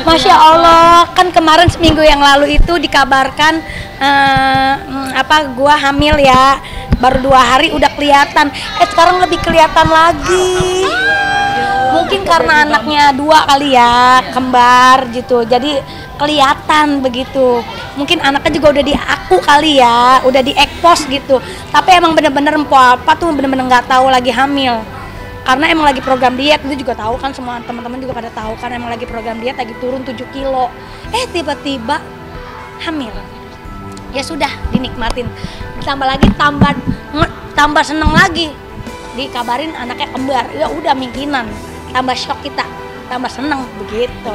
Masya Allah, kan kemarin seminggu yang lalu itu dikabarkan gua hamil ya, baru 2 hari udah kelihatan. Sekarang lebih kelihatan lagi. Mungkin karena anaknya 2 kali ya, kembar gitu, jadi kelihatan begitu. Mungkin anaknya juga udah diaku kali ya, udah diekpos gitu. Tapi emang bener-bener empo apa tuh bener-bener nggak tahu lagi hamil. Karena emang lagi program diet, itu juga tahu kan, semua teman-teman juga pada tahu kan emang lagi program diet, lagi turun 7 kilo. Tiba-tiba hamil. Ya sudah, dinikmatin. Ditambah lagi tambah seneng lagi. Dikabarin anaknya kembar. Ya udah mungkinan. Tambah shock kita, tambah seneng begitu.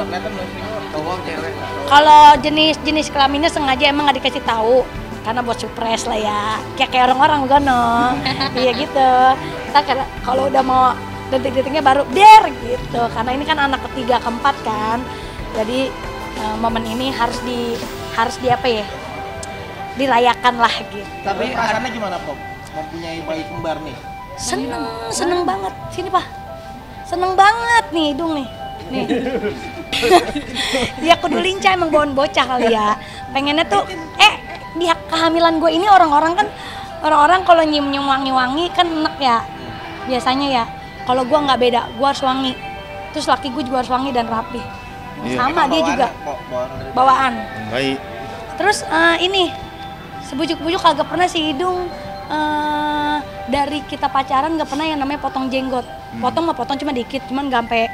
Kalau jenis kelaminnya sengaja emang nggak dikasih tahu. Karena buat surprise lah ya, kayak orang-orang gono. Iya gitu. Kita kalau udah mau detik-detiknya baru gitu, karena ini kan anak ketiga keempat kan, jadi momen ini harus di apa ya, dirayakan lah gitu. Tapi perasaannya gimana Pop? Mempunyai bayi kembar nih? Seneng banget, sini Pak, seneng banget nih hidung nih. Dia kudu lincah emang bawaan bocah kali ya, pengennya tuh di kehamilan gue ini orang-orang kalau nyium wangi-wangi kan enak ya biasanya ya. Kalau gue nggak beda, gue harus wangi, terus laki gue juga harus wangi dan rapi. Sama dia juga bawaan. Baik. Terus ini sebujuk-bujuk kagak pernah si hidung dari kita pacaran nggak pernah yang namanya potong jenggot. Potong cuma dikit, cuman nggak sampai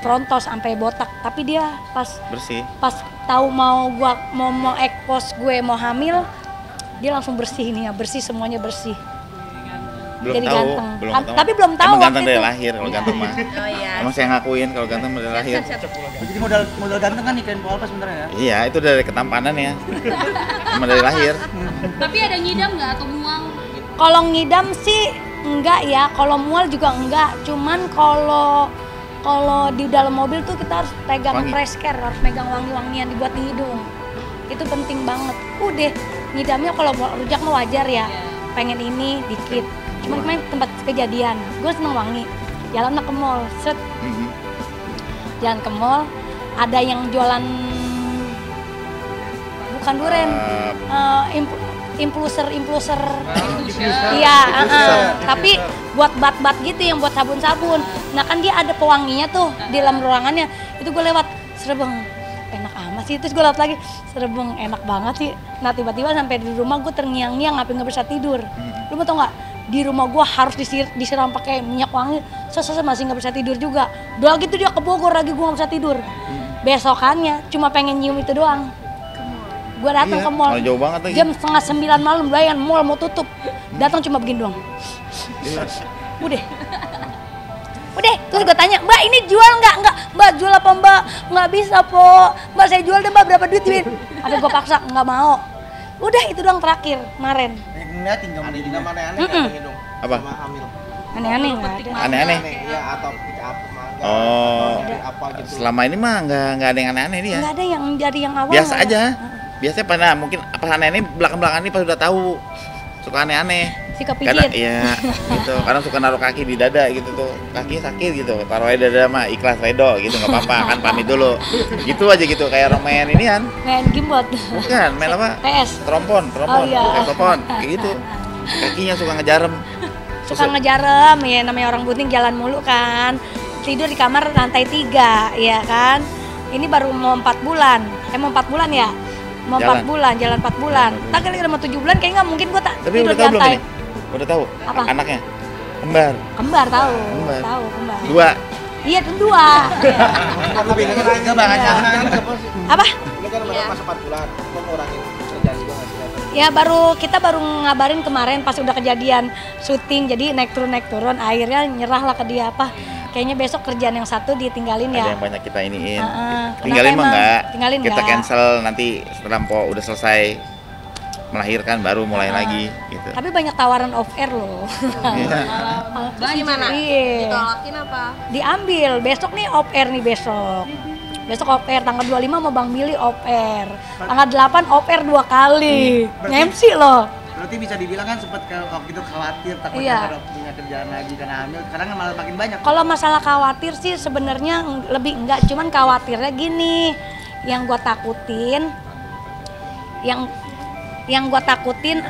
frontos sampai botak. Tapi dia pas bersih. Pas tahu mau ekspos gue mau hamil, dia langsung bersih nih ya, bersih semuanya bersih. Belum jadi tahu, ganteng. Tapi belum tahu emang ganteng waktu dari itu. lahir kalau ganteng mah. Oh iya. Emang saya ngakuin kalau ganteng dari lahir. Jadi modal ganteng kan nikahin Pop Alpa sebenarnya ya? Iya, itu dari ketampanan ya. Emang dari lahir. Tapi ada ngidam nggak atau mual? Kalau ngidam sih enggak ya, kalau mual juga enggak. Cuman kalau di dalam mobil tuh kita harus pegang fresh care, harus pegang wangi-wangian dibuat di hidung. Itu penting banget. Udah, ngidamnya kalau rujak mah wajar ya. Pengen ini dikit. Cuman kemarin tempat kejadian, gue seneng wangi. Jalan ke mall, jalan ke mall, ada yang jualan bukan duren, impulser. Iya, tapi buat bat-bat gitu yang buat sabun-sabun. Nah kan dia ada pewanginya tuh di dalam ruangannya. Itu gue lewat, serebeng, enak amat sih. Terus gue lewat lagi, serebeng, enak banget sih. Nah tiba-tiba sampai di rumah gue terngiang-ngiang, ngapain nggak bisa tidur. Lu mau tau nggak? Di rumah gue harus disiram pakai minyak wangi. Saya masih nggak bisa tidur juga. Udah gitu dia ke Bogor lagi, gue nggak bisa tidur. Besokannya cuma pengen nyium itu doang. Gue datang ke mall jauh banget lagi. jam 8:30 malam, bayangin mall mau tutup, datang cuma begini doang. Udah, terus gue tanya, Mbak ini jual nggak? Mbak jual apa Mbak? Nggak bisa po, Mbak saya jual deh Mbak, berapa duit? Ada gue paksa, nggak mau. Udah itu doang terakhir kemarin. Ngeliatin kamu di nama aneh-aneh nggak hidung? Apa? Sama hamil. Aneh-aneh nggak ada. Aneh-aneh. Ya atau apa mangga? Oh, apa gitu. selama ini mah nggak ada yang aneh-aneh dia. Nggak ada yang dari yang awal. Biasa aja. Biasanya pernah mungkin apa aneh-aneh belakang-belakang ini pas udah tahu suka aneh-aneh. Sikap Kadang pikir. iya gitu. Kadang suka naruh kaki di dada gitu tuh. Kaki sakit gitu. Taruh aja dada mah ikhlas redo gitu, nggak apa-apa kan, pamit dulu. Gitu aja gitu kayak main ini kan. Main gimbot. Bukan, main apa? PS. Trompon, Oh, iya. telepon, kayak gitu. Kakinya suka ngejarem. Suka ngejarem ya, namanya orang bunting jalan mulu kan. Tidur di kamar lantai 3 ya kan. Ini baru mau 4 bulan. Mau 4 bulan ya? Mau 4 bulan, jalan 4 bulan. Tak kali udah mau 7 bulan kayaknya nggak mungkin gua tak Tapi tidur udah di tahu belum lantai. ini? Udah tahu? Apa? Anaknya? Kembar. Kembar tahu. Kembar. Tahu kembar. 2. Iya, 2. Aku bingung lagi banget. Apa? Ini kan baru pas 4 bulan. Kok ngurangin kerjaan juga nggak sih? Ya kita baru ngabarin kemarin pas udah kejadian syuting, jadi naik turun akhirnya nyerah lah ke dia, apa kayaknya besok kerjaan yang satu ditinggalin ya. Ada yang banyak kita iniin. Kenapa Tinggalin mah emang? enggak. Tinggalin Kita enggak? cancel nanti setelah Mpo udah selesai melahirkan baru mulai lagi gitu. Tapi banyak tawaran off air loh. Iya. Gimana? Iya. Ditolakin apa? Diambil, besok nih off air nih besok. Besok off air, tanggal 25 sama Bang Billy off air. Tanggal 8 off air 2 kali. MC loh. Berarti berarti bisa dibilang kan sempat waktu itu khawatir takutnya Iya. nggak punya kerjaan lagi karena hamil. Sekarang kan malah makin banyak. Kalau masalah khawatir sih sebenarnya lebih enggak, cuman khawatirnya gini, yang gue takutin, yang gue takutin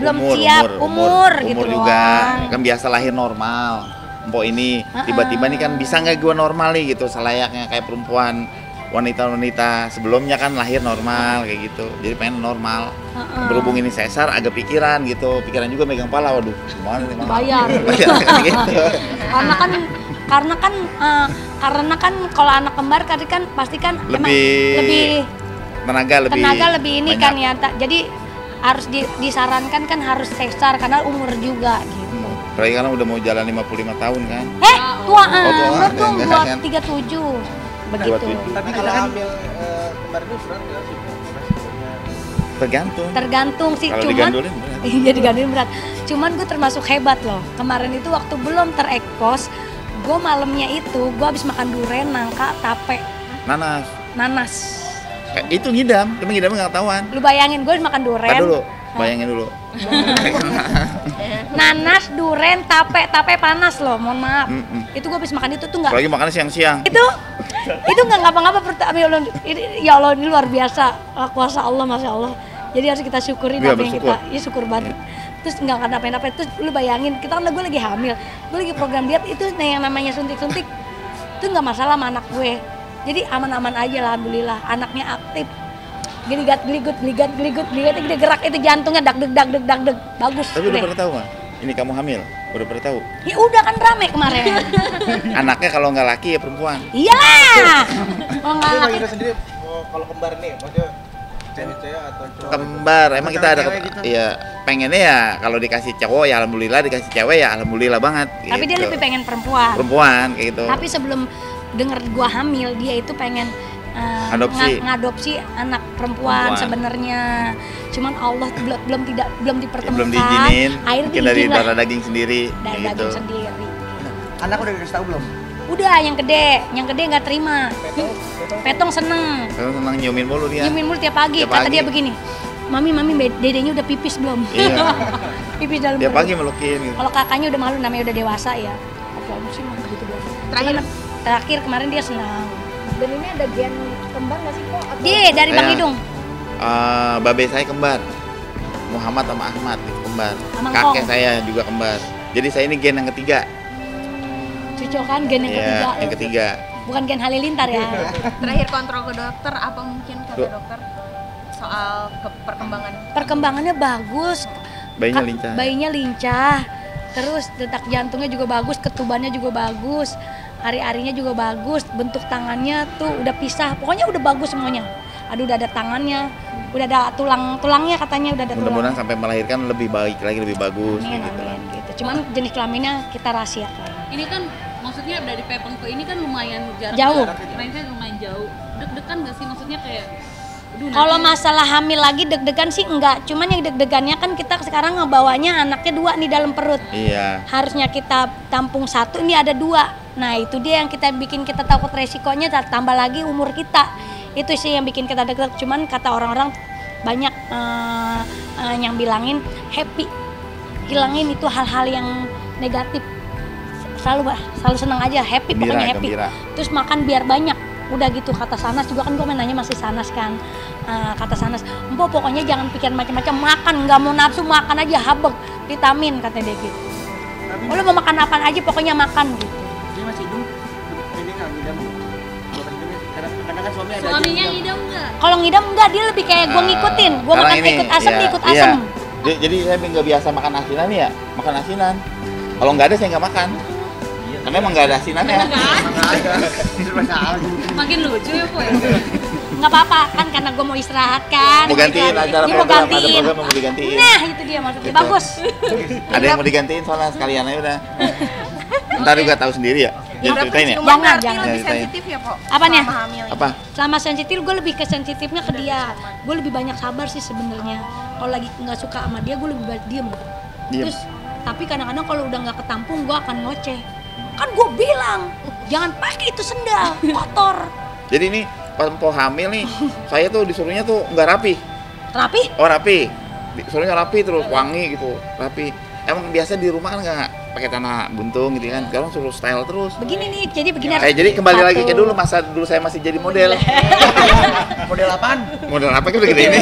belum siap umur gitu juga doang. kan biasa lahir normal. Empok ini tiba-tiba nih kan bisa nggak gue normal nih gitu, selayaknya kayak perempuan wanita-wanita sebelumnya kan lahir normal kayak gitu, jadi pengen normal. Berhubung ini sesar agak pikiran gitu, pikiran juga megang pala, waduh gimana nih Bayar. gitu. karena kan kalau anak kembar kan pasti kan emang lebih tenaga lebih ini banyak. kan ya, jadi harus disarankan kan harus sesar karena umur juga gitu. Apalagi karena udah mau jalan 55 tahun kan. Tua, tua, umur dong enggak kan? 237 begitu. 27. Tapi kalau hamil kembar itu berat nggak sih? Resikonya? Tergantung sih, Kalau cuman digandulin berat. iya digandulin berat. Cuman gue termasuk hebat loh. Kemarin itu waktu belum terekspos, gue malamnya itu gue habis makan duren, nangka, tape, nanas. Itu ngidam, tapi ngidamnya nggak ketahuan. Lu bayangin gue makan duren. Tar dulu, bayangin dulu. Nanas, duren, tape panas loh, mohon maaf. Itu gue habis makan itu tuh nggak. Apalagi makannya siang-siang. Itu nggak ngapa-ngapa ya Allah ini luar biasa, kuasa Allah, masya Allah. Jadi harus kita syukurin Iya, apa yang bersyukur. kita, ya syukur banget. Terus nggak kenapa-napa, terus lu bayangin, gue lagi hamil, gue lagi program diet itu yang namanya suntik-suntik, itu nggak masalah sama anak gue. Jadi aman-aman aja lah, alhamdulillah. Anaknya aktif, geligat, dia gerak itu jantungnya dag deg, bagus. Tapi udah deh. pernah tahu mah? Ini kamu hamil? Udah pernah tahu? Ya udah kan rame kemarin. Anaknya kalau nggak laki ya perempuan. Iyalah. Oh Tapi nggak. bagi kita sendiri kalau kembar nih, maksudnya cewek-cewek atau cowok? Kembar, emang kita ada Cewek gitu. iya pengennya ya kalau dikasih cowok ya alhamdulillah, dikasih cewek ya alhamdulillah banget. Tapi dia gitu. lebih pengen perempuan kayak gitu. Tapi sebelum denger gua hamil, dia itu pengen Adopsi. ngadopsi anak perempuan sebenarnya. Cuman Allah tuh belum dipertemukan. Belum diizinin. Akhirnya Mungkin dari diizin lah. darah daging sendiri. Dari kayak gitu. daging sendiri. Anak udah dikasih tahu belum? Udah yang gede nggak terima. Petong seneng. Kalau senang nyiumin mulu dia. Nyiumin mulu tiap pagi. Tiap Kata pagi. dia begini, Mami, dedenya udah pipis belum? Iya. Pipis dalam Tiap perut. pagi melukin gitu. Kalau kakaknya udah malu, namanya udah dewasa ya. Apa sih mah gitu doang. Terakhir kemarin dia senang. Dan ini ada gen kembar nggak sih kok? Atau Dia dari Bang Iya. Hidung. Babe saya kembar. Muhammad sama Ahmad itu kembar. Sama Kakek Ngkong. saya juga kembar. Jadi saya ini gen yang ketiga. Cocokan gen yang Iya, ketiga. yang ketiga. Bukan gen halilintar ya. terakhir kontrol ke dokter apa mungkin kata Tuh. dokter soal perkembangan? Perkembangannya bagus. Bayinya lincah. Bayinya lincah. Terus detak jantungnya juga bagus, ketubannya juga bagus. Ari-arinya juga bagus, bentuk tangannya tuh udah pisah. Pokoknya udah bagus semuanya. Aduh, udah ada tangannya, udah ada tulangnya katanya udah ada tulang. Mudah-mudahan sampai melahirkan lebih baik lagi, lebih bagus. Amin, gitu. amin, gitu. Cuman jenis kelaminnya kita rahasiakan. Ini kan maksudnya dari Pepeng ke ini kan lumayan jarak. Jauh. Range-nya lumayan jauh. Deg-degan nggak sih maksudnya kayak aduh, Kalau nanti- masalah hamil lagi deg-degan sih enggak. Cuman yang deg-degannya kan kita sekarang ngebawanya anaknya 2 di dalam perut. Iya. Harusnya kita tampung 1, ini ada 2. Nah itu dia yang kita bikin kita takut resikonya, tambah lagi umur kita. Itu sih yang bikin kita deg-degan. Cuman kata orang-orang banyak yang bilangin happy, hilangin itu hal-hal yang negatif. Selalu senang aja, happy, Gembira, pokoknya happy. gembira. Terus makan biar banyak. Udah gitu kata Sanas juga kan, gue nanya masih Sanas kan. Kata Sanas, "Empo pokoknya jangan pikir macam-macam, makan, nggak mau nafsu makan aja, habek, vitamin," kata dia gitu. Tapi Lo mau makan apaan aja pokoknya makan gitu. dia masih hidup. Ini nggak ngidam. Bukan hidupnya, karena kan suami ada. suaminya aja ngidam nggak? Kalau ngidam enggak, dia lebih kayak gue ngikutin. Gue Sekarang makan ini, ikut asam, iya, dia ikut iya. asam. Jadi saya nggak biasa makan asinan ya, makan asinan. Kalau nggak ada saya nggak makan. Karena emang nggak ada asinannya. Nggak ada. Itu masalah. Makin lucu ya po ya. Nggak apa-apa kan, karena gue mau istirahat kan. Mau gantiin acara Dia mau program, ada gantiin. program mau digantiin. Nah itu dia maksudnya, Gitu. bagus. Ada yang mau digantiin soalnya sekalian aja udah. Ntar juga tahu sendiri ya. Jangan ceritain ya. Jangan, Berarti jangan. lebih Ceritain. sensitif ya po? Apanya? Sama hamil ini. Apa? Selama sensitif, gue lebih ke sensitifnya ke dia. Gue lebih banyak sabar sih sebenarnya. Kalau lagi nggak suka sama dia, gue lebih banyak diem. Diem. Terus, tapi kadang-kadang kalau udah nggak ketampung, gue akan ngoceh. Kan gue bilang, jangan pakai itu sendal, kotor. Jadi ini pas mau hamil nih, saya tuh disuruhnya tuh nggak rapi. Rapi? Oh rapi. soalnya rapi terus, wangi gitu, rapi. Emang biasa di rumah kan nggak pakai tanah buntung gitu kan, sekarang suruh style terus. Begini nih, jadi begini. Jadi kembali lagi ke Satu. dulu, masa dulu saya masih jadi model. Model apaan? Model apa kan gede ini?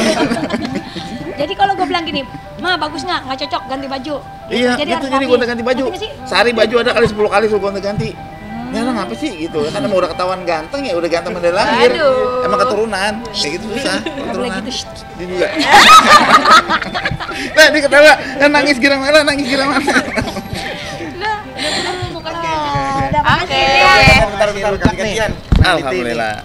Jadi kalau gue bilang gini, Ma bagus nggak cocok ganti baju. Iya, Jadi gitu harus jadi rapi. gonta ganti baju. Ngerti nggak sih? Sehari baju ada kali 10 kali suruh gonta ganti. Ya orang apa sih gitu, kan emang udah ketahuan ganteng ya udah ganteng dari lahir. Aduh. Emang keturunan, kayak gitu susah. Nggak boleh Keturunan. gitu. Shh. Dia juga. Nah, dia ketawa, dan nangis girang merah, nangis girang merah. Udah Oke. Bentar, ganti-gantian. Alhamdulillah.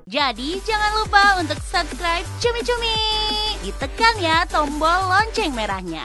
Jadi jangan lupa untuk subscribe Cumi Cumi. Ditekan ya tombol lonceng merahnya.